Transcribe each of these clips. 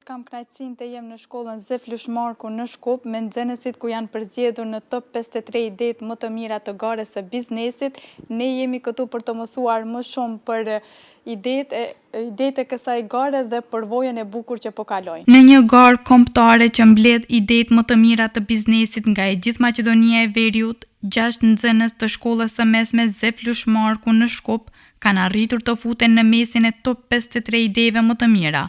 kam kënaqësinë të jem në shkollën Zef Lushmarku në Shkup me nxënësit ku janë përzgjedhur në top 53 idetë më të mira të garës së biznesit. Ne jemi këtu për të mësuar më shumë për idetë e kësaj gare dhe përvojën e bukur që po kalojnë. Në një garë kombëtare që mbledh idetë më të mira të biznesit nga e gjithë Maqedonia e Veriut, 6 nxënës të shkollës së mesme Zef Lushmarku në Shkup kanë arritur të futen në mesin e top 53 ideve më të mira.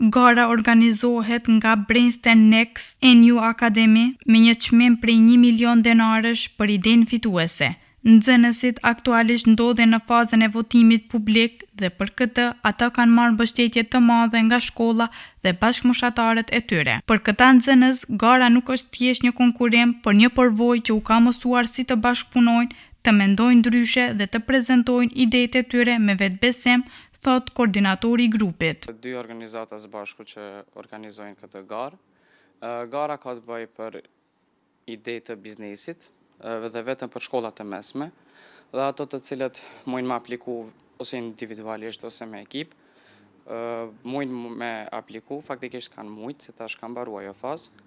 Gara organizohet nga Brainstem Next NU Academy me një çmim prej 1 milion denarësh për idenë fituese. Nxënësit aktualisht ndodhen në fazën e votimit publik dhe për këtë ata kanë marrë mbështetje të madhe nga shkolla dhe bashkëmoshatarët e tyre. Për këta nxënës, gara nuk është thjesht një konkurrent, por një përvojë që u ka mësuar si të bashkëpunojnë, të mendojnë ndryshe dhe të prezantojnë idetë e tyre me vetbesim, thot koordinatori i grupit. Dy organizata së bashku që organizojnë këtë garë. Gara ka të bëjë për ide të biznesit dhe vetëm për shkollat e mesme, dhe ato të cilët mujnë me apliku ose individualisht ose me ekip, mujnë me apliku, faktikisht kanë mujtë, se tash kanë mbaruar ajo fazë,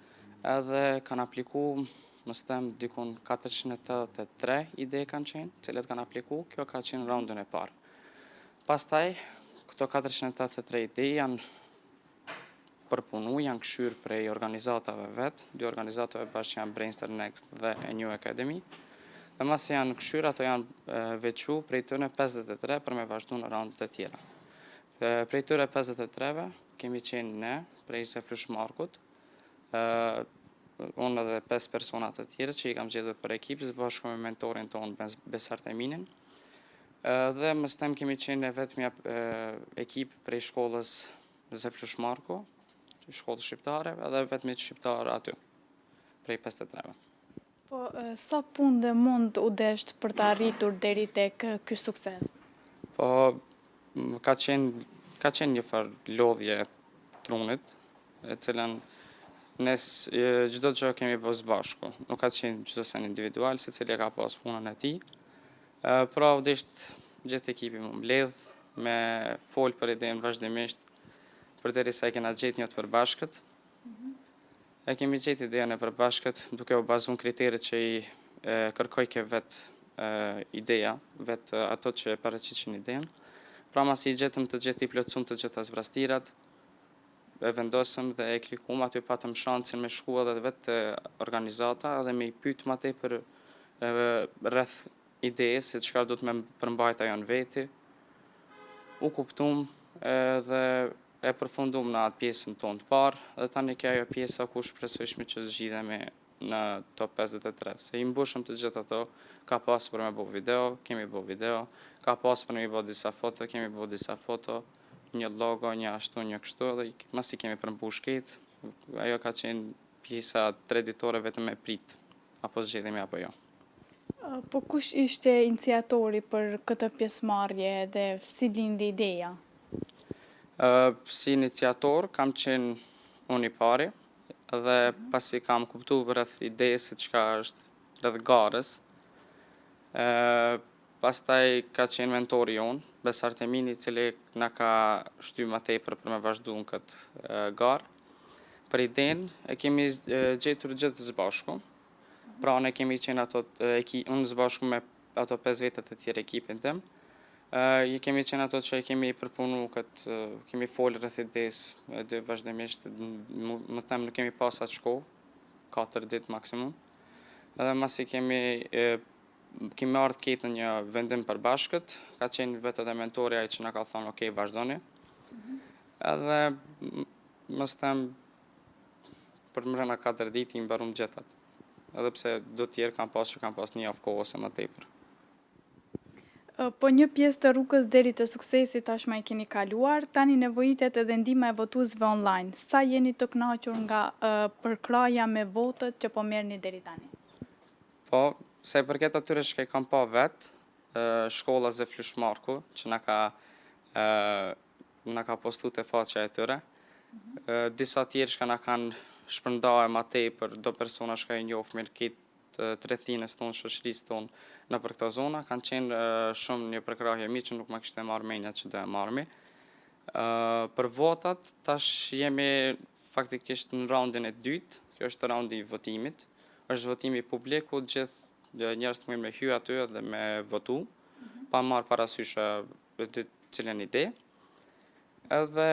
edhe kanë apliku, mos them dikun 483 ide kanë qenë, cilët kanë apliku, kjo ka qenë raundën e parë. Pastaj, këto 483 ide janë përpunu, janë këshyrë prej organizatave vetë, dy organizatave bashkë janë Brainstem Next dhe NU Academy, dhe mas janë këshyrë, ato janë veçu prej tëre 53 për me vazhdu në raundet e tjera. Prej tëre 53-ve kemi qenë ne, prej Zef Lushmarkut, unë edhe 5 personat të tjere që i kam gjetur për ekip, së bashku me mentorin tonë Besart Eminin, dhe mës tem kemi qenë vetëmja ekip prej shkollës Zef Lushmarku, shkollës shqiptare, edhe vetëmi shqiptarë aty, prej 53-ve. Po, sa punë dhe mund u desht për të arritur deri tek ky sukses? Po, ka qenë një farë lodhje trunit, e cilën çdo gjë kemi bërë së bashku. Nuk ka qenë çdo sen individual, secili ka pas punën e tij. Pra, gjithë ekipi më mbledh, me folë për idenë vazhdimisht, për derisa e kena gjetë një të përbashkët. E kemi gjetë ideën e përbashkët, duke u bazuar kriteret që i kërkoj ke vetë ideja, vetë ato që paraqitin idenë. Pra, mas i gjetëm të gjithë i plotësum të gjitha zvrastirat, e vendosëm dhe e klikum, aty patëm shansin me shku edhe vetë organizata dhe me i pyet më tepër rreth idejes, se çka do të me përmbajt ajo në veti, u kuptum dhe e përfundum në atë pjesën tonë të parë, dhe tani kjo ajo pjesa ku shpresojshme që zgjidhemi në top 53. Se i mbushëm të gjithë ato, ka pas për me bo video, kemi bo video, ka pas për me bo disa foto, kemi bo disa foto, një logo, një ashtu, një kështu, dhe masi kemi përmbush këtë, ajo ka qenë pjesa 3 ditore vetëm me prit, apo zgjedhemi apo jo. Po kush ishte iniciatori për këtë pjesëmarrje dhe si lindi ideja? Si iniciator kam qenë unë i pari, dhe pasi kam kuptu rreth idejës se çka është rreth garës, pastaj ka qenë mentori jonë, Besart Emini, i cili na ka shty më tepër për me vazhdu në këtë garë. Për idenë e kemi gjetur gjithë së bashku. Pra, ne kemi qenë unë së bashku me ato 5 vetët e tjerë ekipin tim. I kemi qenë ato që kemi përpunu këtë, kemi folë rreth idesë dhe vazhdimisht, më them nuk kemi pas atë shkollë, 4 ditë maksimum. Edhe masi kemi ardhur këtë në një vendim përbashkët, ka qenë vetë edhe mentori ai që na ka thonë, ok, vazhdoni. Edhe mos them për mbrëmje 4 ditë i mbarum gjetat. Edhe pse do tjerë kam pas një javë kohë ose më tepër. Po një pjesë të rrugës deri të suksesit tashmë e keni kaluar, tani nevojitet edhe ndihma e votuesve online. Sa jeni të kënaqur nga përkraja me votët që po merrni deri tani? Po, sa i përket atyre që kam pa vetë, shkolla Zef Lushmarku, që na ka postu te faqja e tyre. Disa tjerë që na kanë shpërndaje ma tepër, do persona që i njoh mirë këtë trethinës tonë, shoqërisë tonë në për këto zona, kanë qenë shumë një përkrahje mi që nuk më kishte marrë menja që do e marrëmi. Për votat, tash jemi faktikisht në raundin e dytë, kjo është raundi i votimit, është votimi publik ku gjithë njerëzit mund me hy aty dhe me votu, pa marrë parasysh cilën ide. Edhe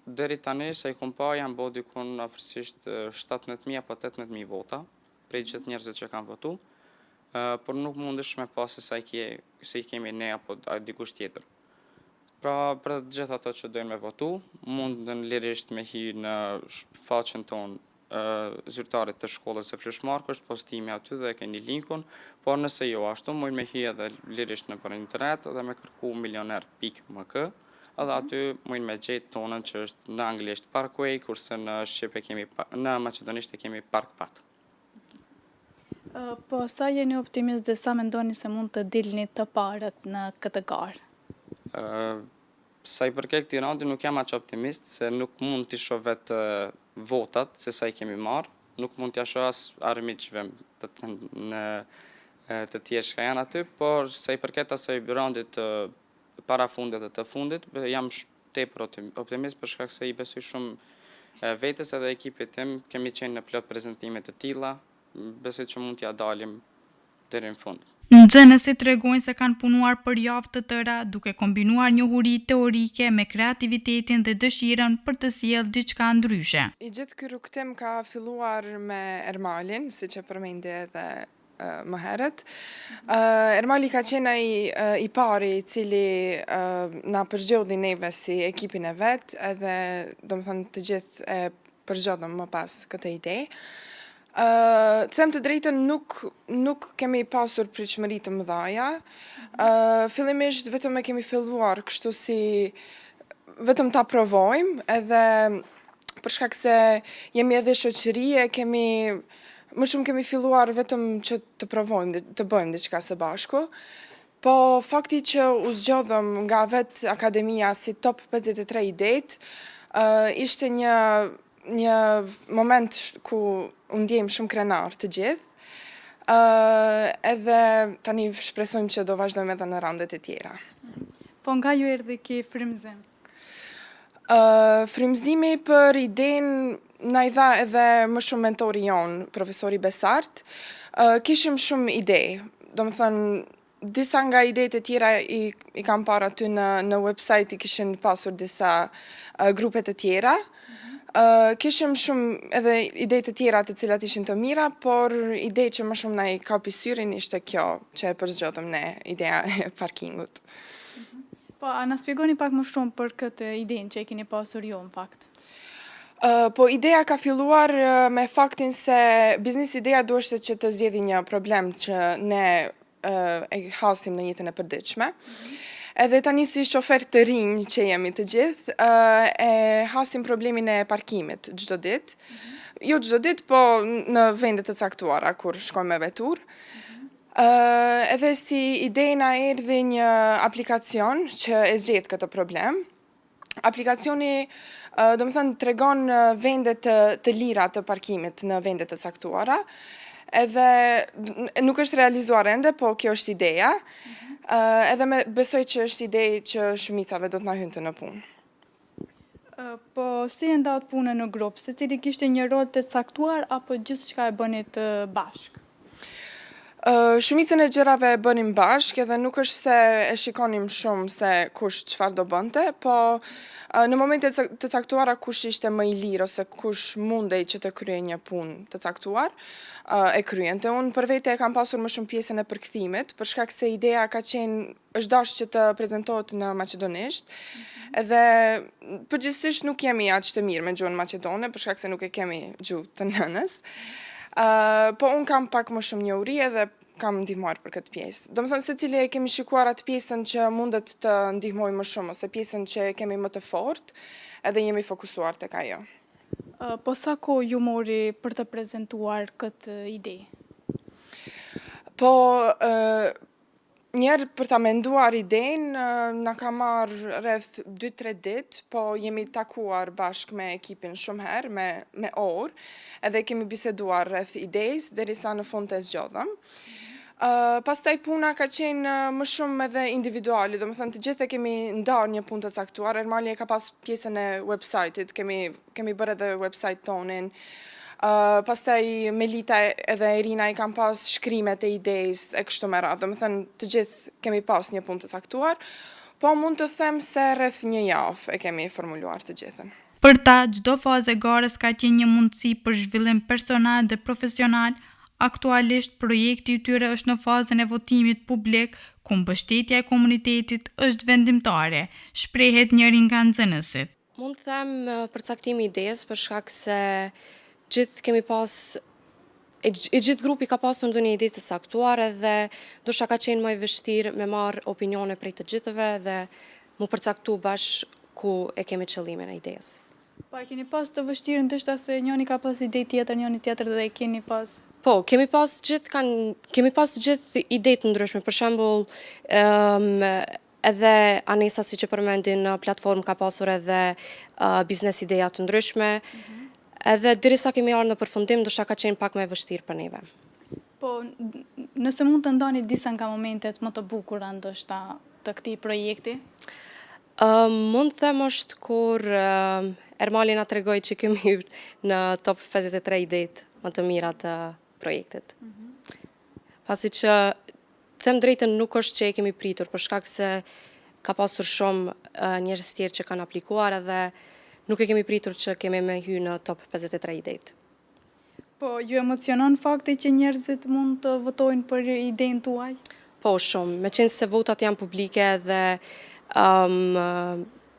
deri tani sa i kom pa janë bo dikun afërsisht 17.000 apo 18.000 vota prej gjithë njerëzit që kanë votu, por nuk mundesh me pa se i kemi ne apo dikush tjetër. Pra, për gjithë ato që dojnë me votu, mundën lirisht me hy në faqen tonë zyrtarit të shkollës së Flush Marku, është postimi aty dhe keni linkun, por nëse jo ashtu, mund me hy edhe lirisht në për internet dhe me kërku milioner.mk, edhe aty mund me gjetë tonën që është në anglisht Parkway, kurse në macedonisht e kemi Parkpat. Po sa jeni optimist dhe sa mendoni se mund të dilni të parët në këtë garë? Sa i përket këtij raundi nuk jam aq optimist se nuk mund t'i shoh vetë votat se sa i kemi marrë, nuk mund t'ja shoh as armiqve të tjerë që janë aty, por sa i përket asaj raundit të parafundit dhe të fundit, jam tepër optimist për shkak se i besoj shumë vetes edhe ekipit tim, kemi qenë në plot prezantime të tilla, besoj që mund t'ja dalim deri në fund. Nxënësit tregojnë se kanë punuar për javë të tëra duke kombinuar njohuri teorike me kreativitetin dhe dëshirën për të sjellë diçka ndryshe. I gjithë ky rrugtim ka filluar me Ermalin, siç e përmendi edhe më herët. Ermali ka qenë i pari i cili na përgjodhi neve si ekipin e vet, edhe domethënë të gjithë e përgjodhëm më pas këtë ide. Të them të drejtën nuk kemi pasur pritshmëri të mëdha. Fillimisht vetëm e kemi filluar kështu si vetëm ta provojmë, edhe për shkak se jemi edhe shoqërie, më shumë kemi filluar vetëm që të provojmë, të bëjmë diçka së bashku. Po fakti që u zgjodhëm nga vetë akademia si top 53 idet, ishte një moment ku u ndjem shumë krenar të gjithë, edhe tani shpresojmë që do vazhdojmë edhe në raundet e tjera. Po nga ju erdhi ky frymëzim? Frymëzimi për idenë na i dha edhe më shumë mentori jon, profesori Besart. Kishim shumë ide, domethënë disa nga idetë e tjera i kam parë aty në website, i kishin pasur disa grupe të tjera. Kishim shumë edhe ide të tjera të cilat ishin të mira, por ide që më shumë na i kapi syrin ishte kjo që e përzgjodhëm ne, ideja e parkingut. Po, a na shpjegoni pak më shumë për këtë idenë që e keni pasur ju në fakt? Po ideja ka filluar me faktin se biznes ideja duhet që të zgjidhë një problem që ne e hasim në jetën e përditshme. Edhe tani si shofer të rinj që jemi të gjithë, e hasim problemin e parkimit çdo ditë. Jo çdo ditë, po në vende të caktuara kur shkojmë me vetur. Edhe si ide na erdhi një aplikacion që e zgjedh këtë problem. Aplikacioni domethënë tregon vende të lira të parkimit në vende të caktuara. Edhe nuk është realizuar ende, po kjo është ideja. Edhe besoj që është ide që shumicave do të na hynte në punë. Po si e ndaut punën në grup, secili kishte një rol të caktuar apo gjithçka e bënit bashkë? Shumicën e gjërave e bënim bashkë, edhe nuk është se e shikonim shumë se kush çfarë do bënte, po në momente të caktuara kush ishte më i lirë ose kush mundej që të kryej një punë të caktuar, e kryente. Unë për vete e kam pasur më shumë pjesën e përkthimit, për shkak se ideja është dashur që të prezantohet në maqedonisht, edhe përgjithsisht nuk jemi aq të mirë me gjuhën maqedone, për shkak se nuk e kemi gjuhë të nënës. Po unë kam pak më shumë njohuri edhe kam ndihmuar për këtë pjesë. Domethënë secili e kemi shikuar atë pjesën që mundet të ndihmojë më shumë ose pjesën që kemi më të fortë, edhe jemi fokusuar tek ajo. Po sa kohë ju mori për të prezantuar këtë ide? Po njerë për ta menduar idenë, na ka marrë rreth 2-3 ditë, po jemi takuar bashkë me ekipin shumë herë, me orë, edhe kemi biseduar rreth idejës, derisa në fund të zgjodhëm. Pastaj puna ka qenë më shumë edhe individuali, do më thënë të gjithë kemi ndarë një punë të caktuar. Ermali ka pas pjesën e website-it, kemi bërë edhe website tonin. Pastaj Melita edhe Irina i kam pas shkrimet e idejës e kështu me radhë, do më thënë të gjithë kemi pas një punë të caktuar, po mund të them se rreth një javë e kemi formuluar të gjithën. Për ta, çdo fazë e garës ka qenë një mundësi për zhvillim personal dhe profesional. Aktualisht, projekti i tyre është në fazën e votimit publik, ku mbështetja e komunitetit është vendimtare, shprehet njëri nga nxënësit. Mund të them përcaktimi i idesë për shkak se gjithë kemi pas gjithë grupi ka pasur ndonjë ide të caktuar edhe ndoshta ka qenë më e vështirë me marr opinione prej të gjithëve dhe mu përcaktu bashkë ku e kemi qëllimin e idesë. Po, e keni pas të vështirë ndoshta se njëri ka pas ide tjetër, njëri tjetër dhe e keni pas. Po, kemi pas gjithë ide të ndryshme, për shembull, edhe Anesa siç e përmendi në platformë ka pasur edhe biznes ideja të ndryshme. Edhe derisa kemi ardhur në përfundim, ndoshta ka qenë pak më e vështirë për neve. Po, nëse mund të ndani disa nga momentet më të bukura ndoshta të këtij projekti? Mund të them është kur Ermali na tregoi që kemi hyrë në top 53 idetë më të mira të projektit. Pasi që them drejtën nuk është që e kemi pritur, për shkak se ka pasur shumë njerëz tjerë që kanë aplikuar edhe nuk e kemi pritur që kemi me hyrë në top 53 idetë. Po, ju emocionon fakti që njerëzit mund të votojnë për idenë tuaj? Po, shumë. Me qenë se votat janë publike dhe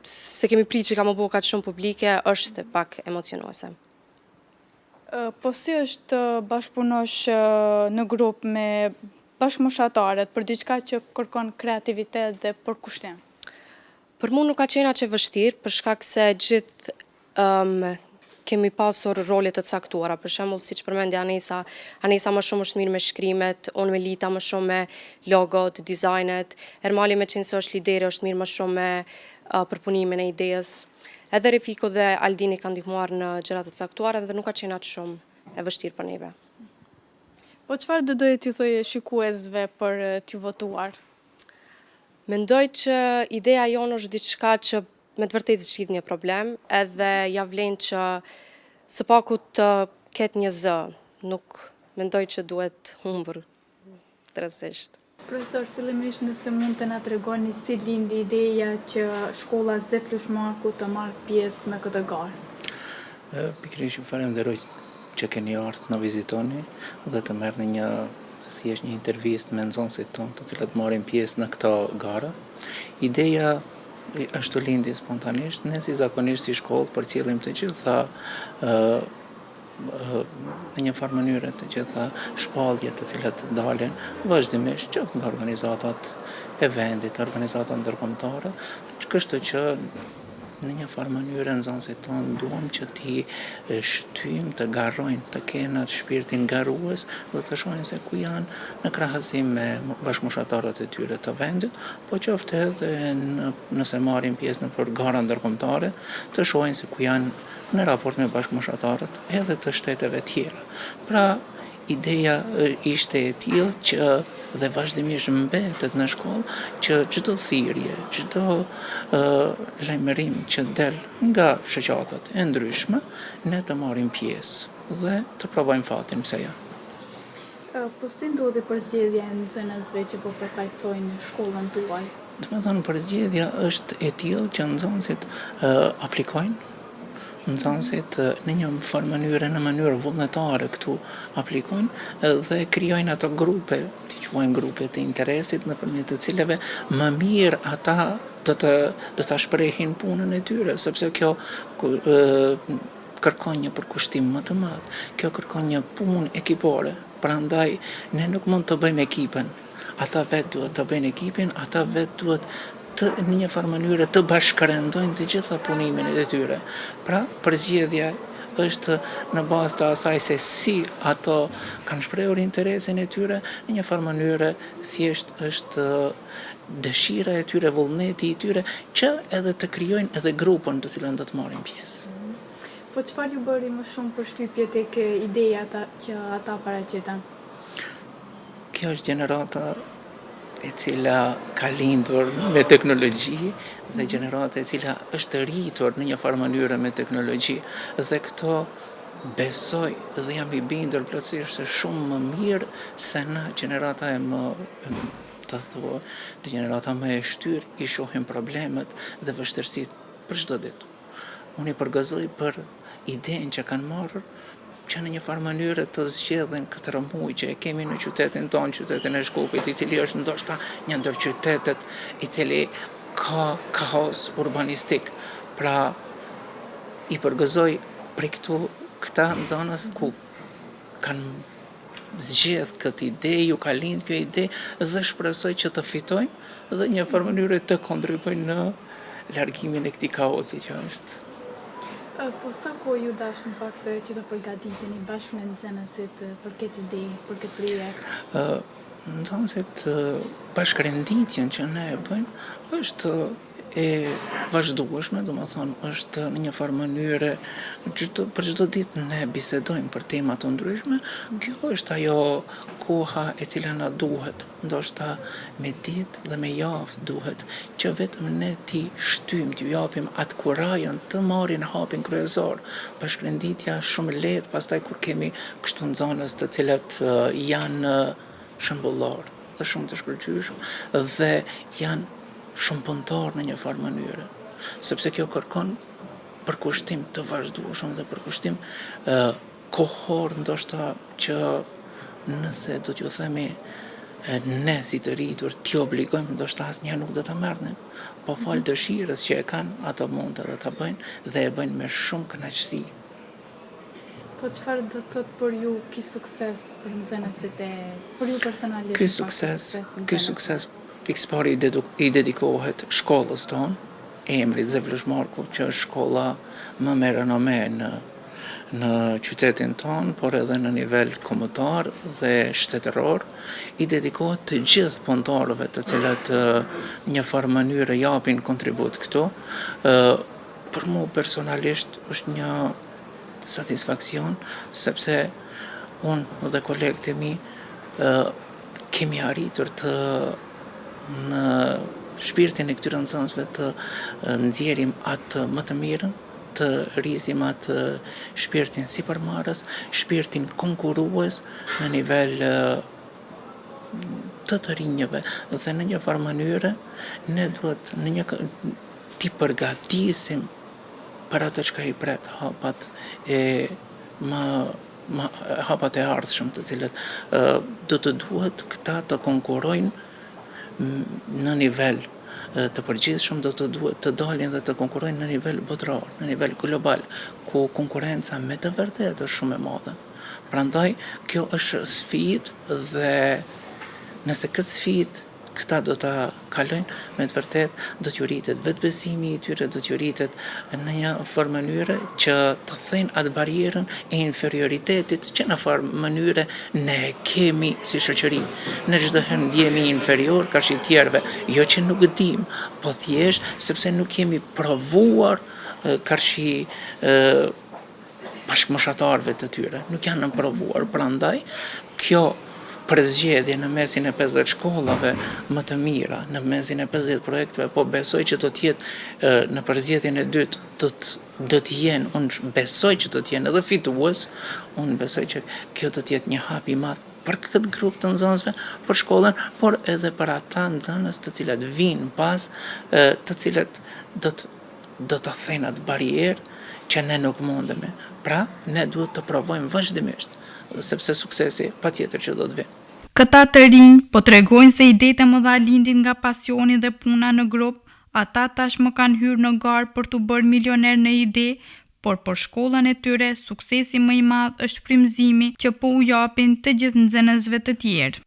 se kemi pritur që ka më bëu kaq shumë publike, është pak emocionuese. Po si është bashkëpunosh në grup me bashkëmoshatarët për diçka që kërkon kreativitet dhe përkushtim? Për mua nuk ka qenë aq e vështirë, për shkak se gjithë kemi pasur role të caktuara. Për shembull, siç përmendi Anesa më shumë është mirë me shkrimet, unë Melita më shumë me logot, dizajnet, Ermali me qenë se është lideri është mirë më shumë me përpunimin e idejës. Edhe Refiko dhe Aldini kanë ndihmuar në gjëra të caktuara dhe nuk ka qenë aq shumë e vështirë për neve. Po çfarë do doje t'ju thojë shikuesve për t'ju votuar? Mendoj që ideja jonë është diçka që me të vërtetë zgjidh një problem, edhe ja vlen që së paku të ketë një zë, nuk mendoj që duhet humbur tërësisht. Profesor, fillimisht nëse mund të na tregoni si lindi ideja që shkolla Zeflush Marku të marrë pjesë në këtë garë? Pikërisht ju falenderoj që keni ardhur na vizitoni dhe të merrni thjesht një intervistë me nxënësit tonë të cilët marrin pjesë në këtë garë. Ideja është të lindi spontanisht, ne si zakonisht si shkollë përcjellim të gjitha në një farë mënyre të gjitha shpalljet të cilat dalin vazhdimisht qoftë nga organizatat e vendit, organizatat ndërkombëtare, kështu që në një farë mënyre nxënësit tonë duam që t'i shtyjmë të garojnë, të kenë atë shpirtin garues dhe të shohin se ku janë në krahasim me bashkëmoshatarët e tyre të vendit, po qoftë edhe nëse marrin pjesë në gara ndërkombëtare, të shohin se ku janë në raport me bashkëmoshatarët edhe të shteteve tjera. Pra, ideja ishte e tillë që dhe vazhdimisht mbetet në shkollë që çdo thirrje, çdo lajmërim që del nga shoqatat e ndryshme, ne të marrim pjesë dhe të provojmë fatin pse jo. Po si ndodhi përzgjedhja e nxënësve që po përfaqësojnë shkollën tuaj? Do të thonë përzgjedhja është e tillë që nxënësit aplikojnë. Nxënësit në një farë mënyre, në mënyrë vullnetare këtu aplikojnë dhe krijojnë ato grupe, t'i quajmë grupe të interesit, nëpërmjet të cilave më mirë ata do ta shprehin punën e tyre, sepse kjo kërkon një përkushtim më të madh. Kjo kërkon një punë ekipore. Prandaj ne nuk mund të bëjmë ekipen. Ata vetë duhet të bëjnë ekipin, ata vetë duhet në një farë mënyre të bashkërendojnë të gjitha punimin e tyre. Pra, përzgjedhja është në bazë të asaj se si ato kanë shprehur interesin e tyre, në një farë mënyre thjesht është dëshira e tyre, vullneti i tyre, që edhe të krijojnë edhe grupën të cilën do të marrin pjesë. Po çfarë ju bëri më shumë përshtypje tek ideja që ata paraqiten? kjo është gjenerata e cila ka lindur me teknologji dhe gjenerata e cila është rritur në një farë mënyrë me teknologji. Dhe këto besoj dhe jam i bindur plotësisht se shumë më mirë se na gjenerata e më gjenerata më e shtyr i shohim problemet dhe vështirësitë për çdo ditë. Unë i përgëzoj për idenë që kanë marrë që në një farë mënyrë të zgjedhin këtë rëmuj që e kemi në qytetin tonë, qytetin e Shkupit, i cili është ndoshta një ndër qytetet i cili ka kaos urbanistik. Pra, i përgëzoj prej këta nxënës ku kanë zgjedh këtë ide, ju ka lind kjo ide dhe shpresoj që të fitojnë dhe një farë mënyrë të kontribuojnë në largimin e këtij kaosi që është. Po sa kohë ju dash në fakt që të përgatiteni bashkë me nxënësit për këtë ide, për këtë projekt? Nxënësit bashkërenditjen që ne e bëjmë është e vazhdueshme, domethënë është në një farë mënyrë për çdo ditë ne bisedojmë për tema të ndryshme. Kjo është ajo koha e cila na duhet, ndoshta me ditë dhe me javë duhet që vetëm ne ti shtym, t'ju japim atë kurajën të marrin hapin kryesor. Bashkërenditja shumë lehtë, pastaj kur kemi kështu nxënës të cilët janë shembullor dhe shumë të shkëlqyeshëm dhe janë shumë punëtor në një farë mënyrë, sepse kjo kërkon përkushtim të vazhdueshëm dhe përkushtim kohor, ndoshta që nëse do t'ju themi ne si të rritur t'i obligojmë, ndoshta asnjëherë nuk do ta merrnin, po fal dëshirës që e kanë, ato mund edhe ta bëjnë dhe e bëjnë me shumë kënaqësi. Po çfarë do të thotë për ju ky sukses për nxënësit për ju personalisht? Ky sukses pikëpari i dedikohet shkollës tonë, emrit Zeflush Marku, që është shkolla më me renome në qytetin tonë, por edhe në nivel kombëtar dhe shtetëror, i dedikohet të gjithë punëtorëve të cilët një farë mënyrë japin kontribut këtu. Për mua personalisht është një satisfaksion, sepse unë dhe kolegët e mi kemi arritur të në shpirtin e këtyre nxënësve të nxjerrim atë më të mirën, të rrisim atë shpirtin sipërmarrës, shpirtin konkurrues në nivel të rinjve dhe në një farë mënyrë ne duhet t'i përgatisim për atë çka i pret hapat e ardhshëm të cilët do të duhet këta të konkurrojnë në nivel të përgjithshëm, do të duhet të dalin dhe të konkurrojnë në nivel botëror, në nivel global, ku konkurenca me të vërtetë është shumë e madhe. Prandaj kjo është sfidë dhe nëse këtë sfidë këta do ta kalojnë, me të vërtetë do t'ju rritet vetbesimi i tyre, do t'ju rritet në një farë mënyrë që të thënë atë barierën e inferioritetit që në farë mënyrë ne kemi si shoqëri. Ne çdo herë ndjehemi inferior kaq i tjerëve, jo që nuk dim, po thjesht sepse nuk kemi provuar kaq i bashkëmoshatarëve të tyre, nuk janë provuar. Prandaj kjo përzgjedhje në mesin e 50 shkollave më të mira, në mesin e 50 projekteve, po besoj që do t'jetë në përzgjedhjen e dytë do t'jenë, unë besoj që do t'jenë edhe fitues, unë besoj që kjo do t'jetë një hap i madh për këtë grup të nxënësve, për shkollën, por edhe për ata nxënës të cilat vinë pas, të cilat do të thënë atë barierë që ne nuk mundemi. Pra, ne duhet të provojmë vazhdimisht, sepse suksesi patjetër që do të vijë. Këta të rinj po tregojnë se idetë e mëdha lindin nga pasioni dhe puna në grup, ata tashmë kanë hyrë në garë për t'u bërë milioner në ide, por për shkollën e tyre suksesi më i madh është frymëzimi që po u japin të gjithë nxënësve të tjerë.